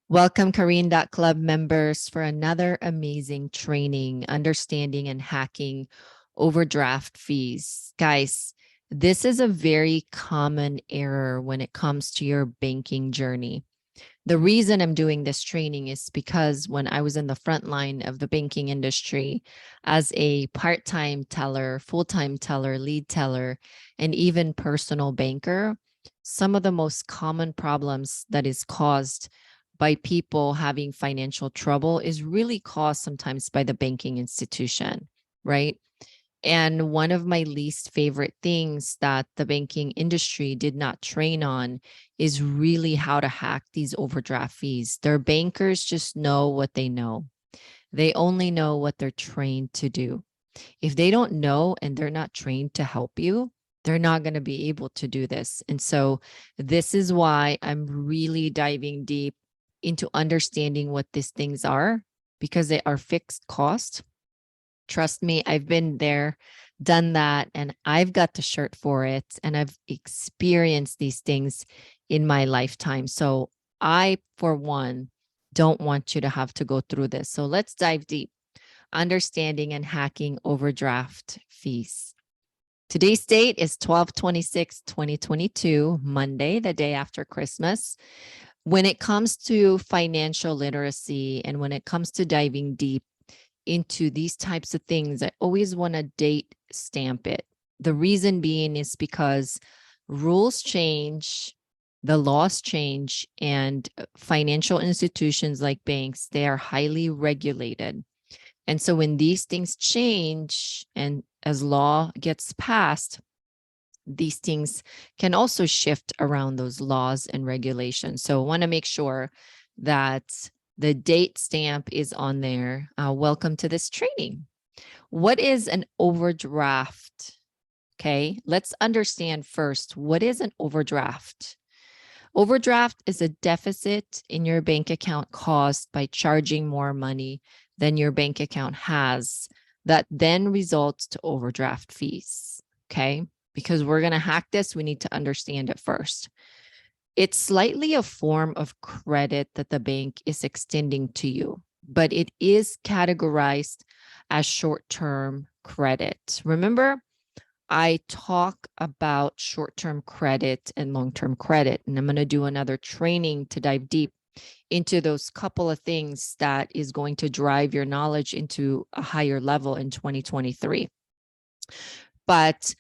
Welcome, Kareen.club members, for another amazing training, understanding and hacking overdraft fees. Guys, this is a very common error when it comes to your banking journey. The reason I'm doing this training is because when I was in the front line of the banking industry as a part-time teller, full-time teller, lead teller, and even personal banker, some of the most common problems that is caused by people having financial trouble is really caused sometimes by the banking institution, right? And one of my least favorite things that the banking industry did not train on is really how to hack these overdraft fees. Their bankers just know what they know. They only know what they're trained to do. If they don't know and they're not trained to help you, they're not going to be able to do this. And so this is why I'm really diving deep into understanding what these things are, because they are fixed cost. Trust me, I've been there, done that, and I've got the shirt for it. And I've experienced these things in my lifetime. So I, for one, don't want you to have to go through this. So let's dive deep. Understanding and hacking overdraft fees. Today's date is 12/26/2022, Monday, the day after Christmas. When it comes to financial literacy and when it comes to diving deep into these types of things, I always want to date stamp it. The reason being is because rules change, the laws change, and financial institutions like banks, they are highly regulated. And so when these things change and as law gets passed, these things can also shift around those laws and regulations. So I want to make sure that the date stamp is on there. Welcome to this training. What is an overdraft? Okay, let's understand first, what is an overdraft? Overdraft is a deficit in your bank account caused by charging more money than your bank account has, that then results to overdraft fees. Okay, because we're going to hack this, we need to understand it first. It's slightly a form of credit that the bank is extending to you, but it is categorized as short-term credit. Remember, I talk about short-term credit and long-term credit, and I'm going to do another training to dive deep into those couple of things that is going to drive your knowledge into a higher level in 2023. But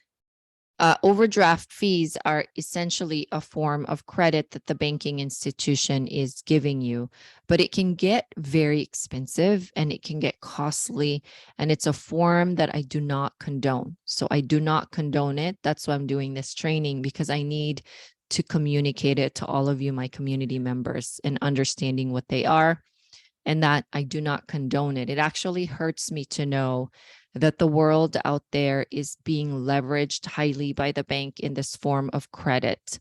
overdraft fees are essentially a form of credit that the banking institution is giving you, but it can get very expensive and it can get costly. And it's a form that I do not condone. So I do not condone it. That's why I'm doing this training, because I need to communicate it to all of you, my community members, and understanding what they are, and that I do not condone it. It actually hurts me to know that the world out there is being leveraged highly by the bank in this form of credit.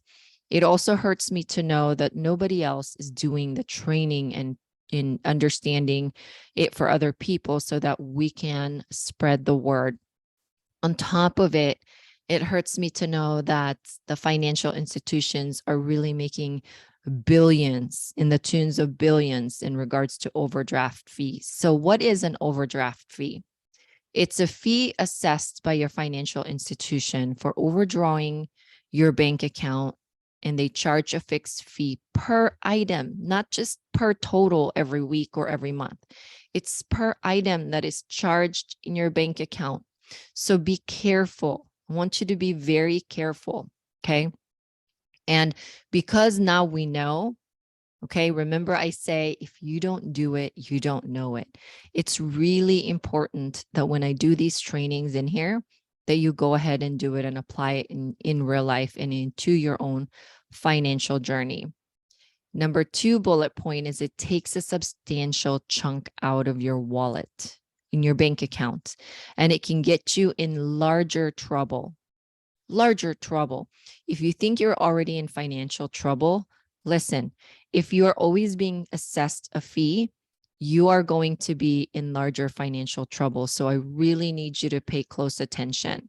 It also hurts me to know that nobody else is doing the training and in understanding it for other people so that we can spread the word. On top of it, it hurts me to know that the financial institutions are really making billions, in the tunes of billions, in regards to overdraft fees. So what is an overdraft fee? It's a fee assessed by your financial institution for overdrawing your bank account, and they charge a fixed fee per item, not just per total every week or every month. It's per item that is charged in your bank account. So be careful. I want you to be very careful, okay? And because now we know, okay, remember I say, if you don't do it, you don't know it. It's really important that when I do these trainings in here, that you go ahead and do it and apply it in real life and into your own financial journey. Number 2 bullet point is it takes a substantial chunk out of your wallet in your bank account, and it can get you in larger trouble. Larger trouble. If you think you're already in financial trouble, listen, if you are always being assessed a fee, you are going to be in larger financial trouble. So I really need you to pay close attention.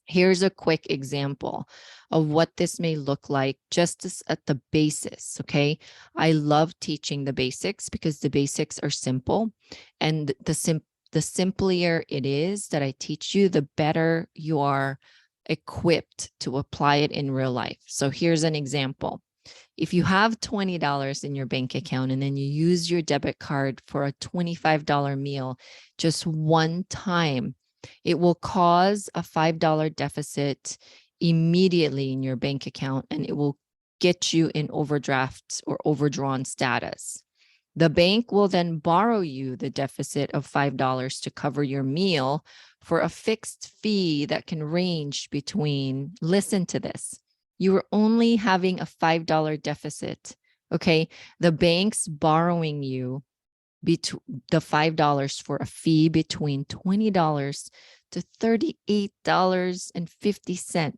Here's a quick example of what this may look like just at the basis, okay? I love teaching the basics because the basics are simple, and the simpler it is that I teach you, the better you are equipped to apply it in real life. So here's an example. If you have $20 in your bank account and then you use your debit card for a $25 meal just one time, it will cause a $5 deficit immediately in your bank account, and it will get you in overdraft or overdrawn status. The bank will then borrow you the deficit of $5 to cover your meal for a fixed fee that can range between, listen to this, you were only having a $5 deficit. Okay. The bank's borrowing you the $5 for a fee between $20 to $38.50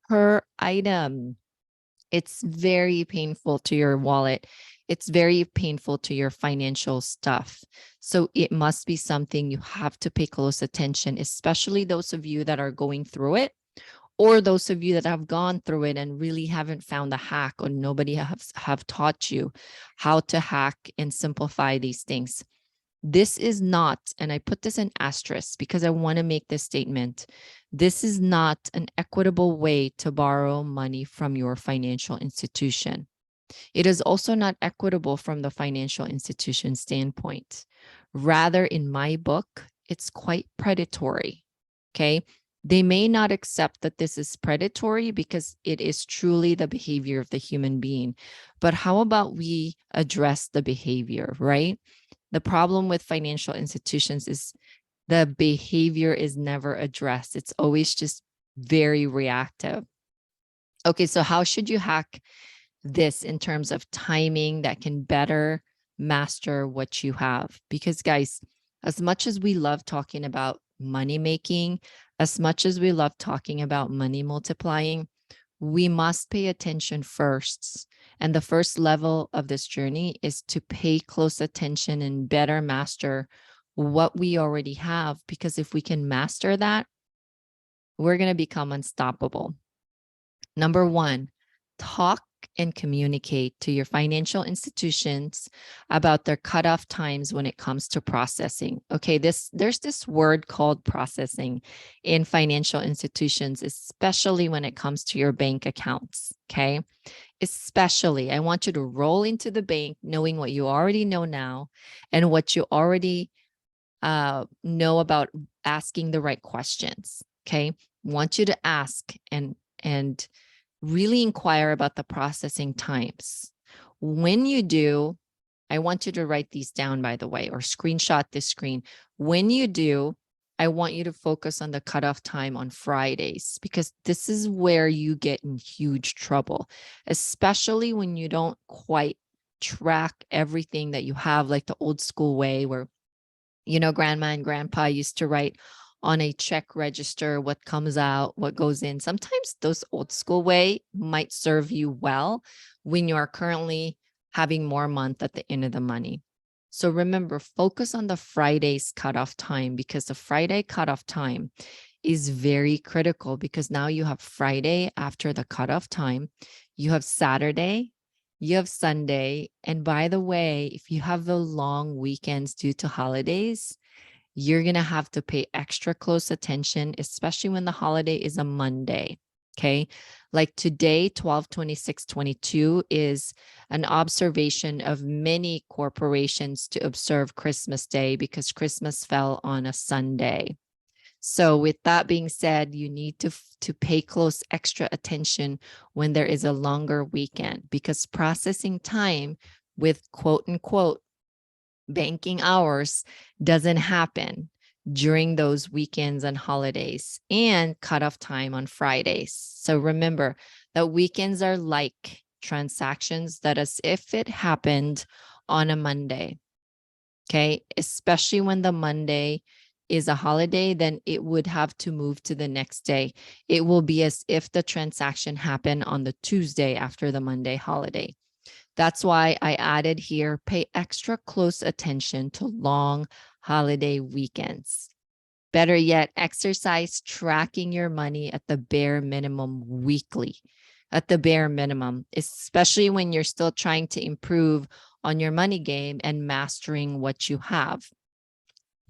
per item. It's very painful to your wallet. It's very painful to your financial stuff. So it must be something you have to pay close attention, especially those of you that are going through it, or those of you that have gone through it and really haven't found the hack, or nobody have taught you how to hack and simplify these things. This is not, and I put this in asterisk because I want to make this statement. This is not an equitable way to borrow money from your financial institution. It is also not equitable from the financial institution standpoint. Rather, in my book, it's quite predatory. Okay. They may not accept that this is predatory because it is truly the behavior of the human being. But how about we address the behavior, right? The problem with financial institutions is the behavior is never addressed. It's always just very reactive. Okay, so how should you hack this in terms of timing that can better master what you have? Because guys, as much as we love talking about money making, as much as we love talking about money multiplying, we must pay attention first. And the first level of this journey is to pay close attention and better master what we already have. Because if we can master that, we're going to become unstoppable. Number one, talk and communicate to your financial institutions about their cutoff times when it comes to processing. Okay, there's this word called processing in financial institutions, especially when it comes to your bank accounts. Okay, especially I want you to roll into the bank knowing what you already know now and what you already know about asking the right questions. Okay, want you to ask and really inquire about the processing times. When you do, I want you to write these down, by the way, or screenshot this screen. When you do, I want you to focus on the cutoff time on Fridays, because this is where you get in huge trouble, especially when you don't quite track everything that you have, like the old school way where, grandma and grandpa used to write on a check register what comes out, what goes in. Sometimes those old school way might serve you well when you are currently having more month at the end of the money. So remember, focus on the Friday's cutoff time, because the Friday cutoff time is very critical, because now you have Friday after the cutoff time, you have Saturday, you have Sunday. And by the way, if you have the long weekends due to holidays, you're going to have to pay extra close attention, especially when the holiday is a Monday. Okay. Like today, 12/26/22 is an observation of many corporations to observe Christmas Day because Christmas fell on a Sunday. So with that being said, you need to pay close extra attention when there is a longer weekend, because processing time with quote unquote banking hours doesn't happen during those weekends and holidays, and cutoff time on Fridays. So remember that weekends are like transactions that as if it happened on a Monday. Okay. Especially when the Monday is a holiday, then it would have to move to the next day. It will be as if the transaction happened on the Tuesday after the Monday holiday. That's why I added here, pay extra close attention to long holiday weekends. Better yet, exercise tracking your money at the bare minimum weekly, at the bare minimum, especially when you're still trying to improve on your money game and mastering what you have,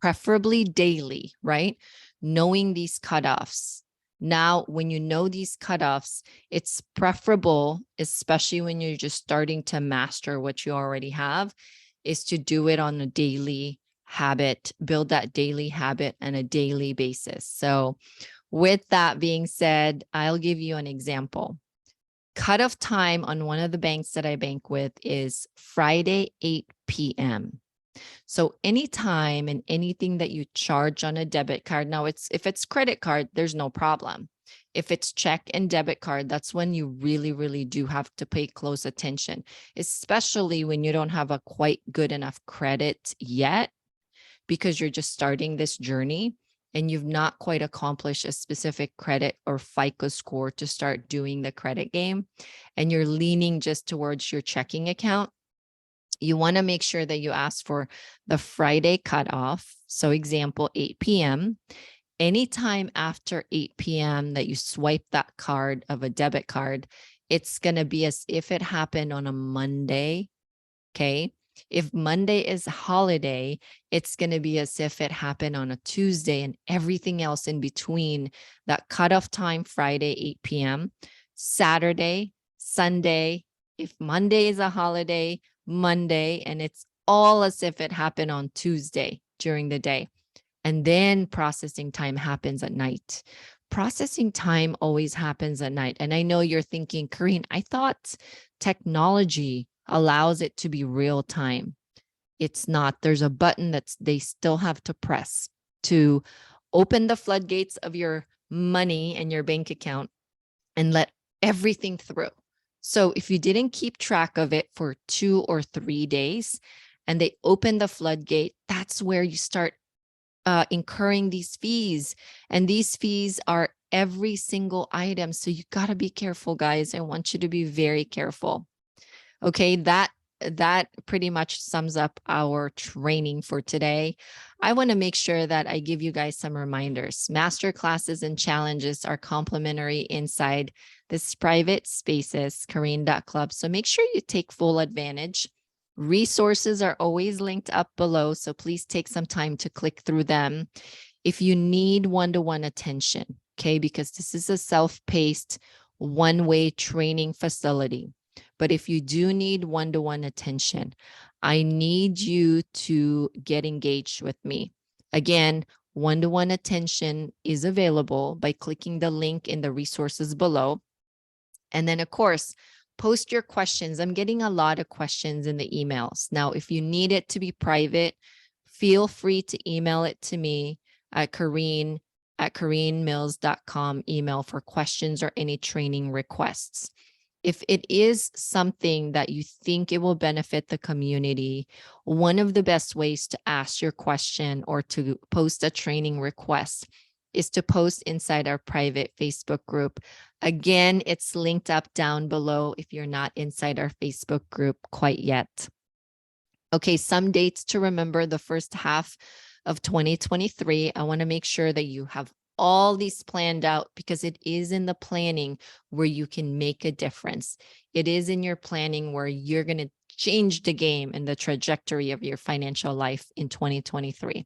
preferably daily, right? Knowing these cutoffs. Now, when you know these cutoffs, it's preferable, especially when you're just starting to master what you already have, is to do it on a daily habit, build that daily habit on a daily basis. So, with that being said, I'll give you an example. Cutoff time on one of the banks that I bank with is Friday, 8 p.m. So anytime and anything that you charge on a debit card, now if it's credit card, there's no problem. If it's check and debit card, that's when you really, really do have to pay close attention, especially when you don't have a quite good enough credit yet, because you're just starting this journey and you've not quite accomplished a specific credit or FICO score to start doing the credit game, and you're leaning just towards your checking account. You want to make sure that you ask for the Friday cutoff. So example, 8 p.m. Anytime after 8 p.m. that you swipe that card of a debit card, it's going to be as if it happened on a Monday. Okay. If Monday is a holiday, it's going to be as if it happened on a Tuesday, and everything else in between that cutoff time, Friday, 8 p.m., Saturday, Sunday. If Monday is a holiday, Monday, and it's all as if it happened on Tuesday during the day. And then processing time happens at night. Processing time always happens at night. And I know you're thinking, Karine, I thought technology allows it to be real time. It's not. There's a button that they still have to press to open the floodgates of your money and your bank account and let everything through. So if you didn't keep track of it for 2 or 3 days and they open the floodgate, that's where you start incurring these fees. And these fees are every single item. So you got to be careful, guys. I want you to be very careful. Okay, that pretty much sums up our training for today. I want to make sure that I give you guys some reminders. Master classes and challenges are complimentary inside this private spaces, Karine.club. So make sure you take full advantage. Resources are always linked up below, so please take some time to click through them. If you need one-to-one attention, okay, because this is a self-paced, one-way training facility. But if you do need one-to-one attention, I need you to get engaged with me. Again, one-to-one attention is available by clicking the link in the resources below. And then, of course, post your questions. I'm getting a lot of questions in the emails. Now, if you need it to be private, feel free to email it to me at karinemills.com email for questions or any training requests. If it is something that you think it will benefit the community, one of the best ways to ask your question or to post a training request is to post inside our private Facebook group. Again, it's linked up down below if you're not inside our Facebook group quite yet. Okay, some dates to remember: the first half of 2023. I want to make sure that you have all these planned out, because it is in the planning where you can make a difference. It is in your planning where you're going to change the game and the trajectory of your financial life in 2023.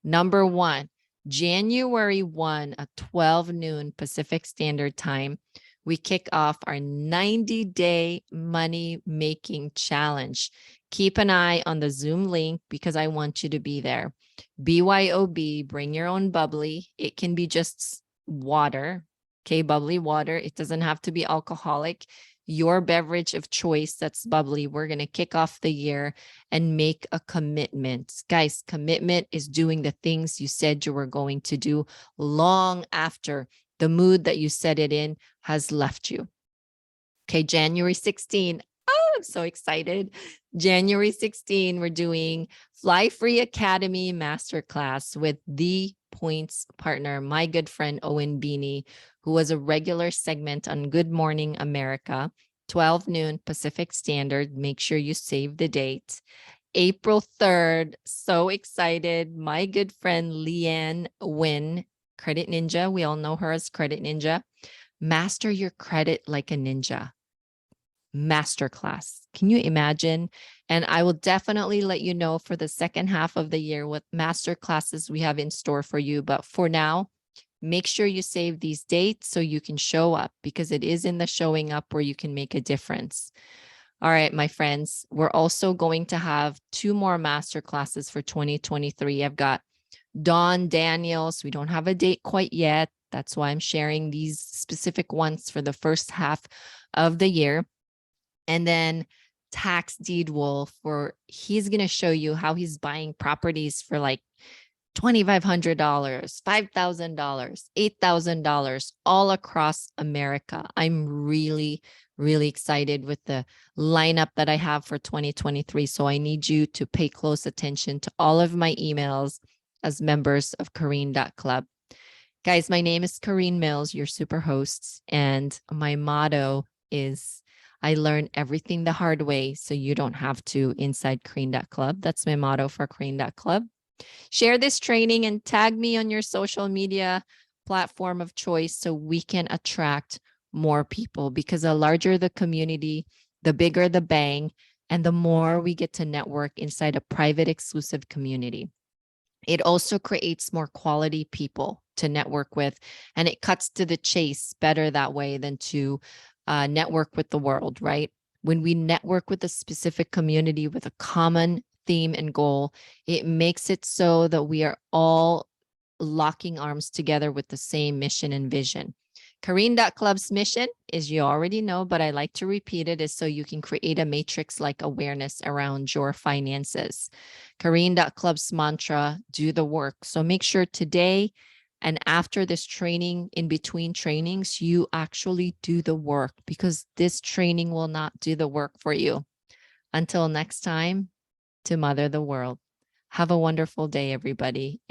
Number one, January 1 at 12 noon Pacific Standard Time, we kick off our 90-day money making challenge. Keep an eye on the Zoom link because I want you to be there. BYOB, bring your own bubbly. It can be just water, okay, bubbly water. It doesn't have to be alcoholic. Your beverage of choice that's bubbly. We're going to kick off the year and make a commitment. Guys, commitment is doing the things you said you were going to do long after the mood that you set it in has left you. Okay, January 16. Oh, I'm so excited. January 16, we're doing Fly Free Academy Masterclass with the Points partner, my good friend Owen Beanie, who was a regular segment on Good Morning America, 12 noon Pacific Standard. Make sure you save the date. April 3rd. So excited. My good friend Leanne Wynn, Credit Ninja. We all know her as Credit Ninja. Master your credit like a ninja. Masterclass. Can you imagine? And I will definitely let you know for the second half of the year what master classes we have in store for you. But for now, make sure you save these dates so you can show up, because it is in the showing up where you can make a difference. All right, my friends, we're also going to have 2 more master classes for 2023. I've got Dawn Daniels. We don't have a date quite yet. That's why I'm sharing these specific ones for the first half of the year. And then Tax Deed Wolf, where he's going to show you how he's buying properties for like $2,500, $5,000, $8,000 all across America. I'm really, really excited with the lineup that I have for 2023. So I need you to pay close attention to all of my emails as members of Corrine.club. Guys, my name is Corrine Mills, your super host, and my motto is I learn everything the hard way so you don't have to inside Corrine.club. That's my motto for Corrine.club. Share this training and tag me on your social media platform of choice so we can attract more people, because the larger the community, the bigger the bang, and the more we get to network inside a private exclusive community. It also creates more quality people to network with, and it cuts to the chase better that way than to network with the world, right? When we network with a specific community with a common theme and goal, it makes it so that we are all locking arms together with the same mission and vision. Corrine.club's mission is, you already know, but I like to repeat it, is so you can create a matrix-like awareness around your finances. Corrine.club's mantra, do the work. So make sure today and after this training, in between trainings, you actually do the work, because this training will not do the work for you. Until next time, to mother the world. Have a wonderful day, everybody.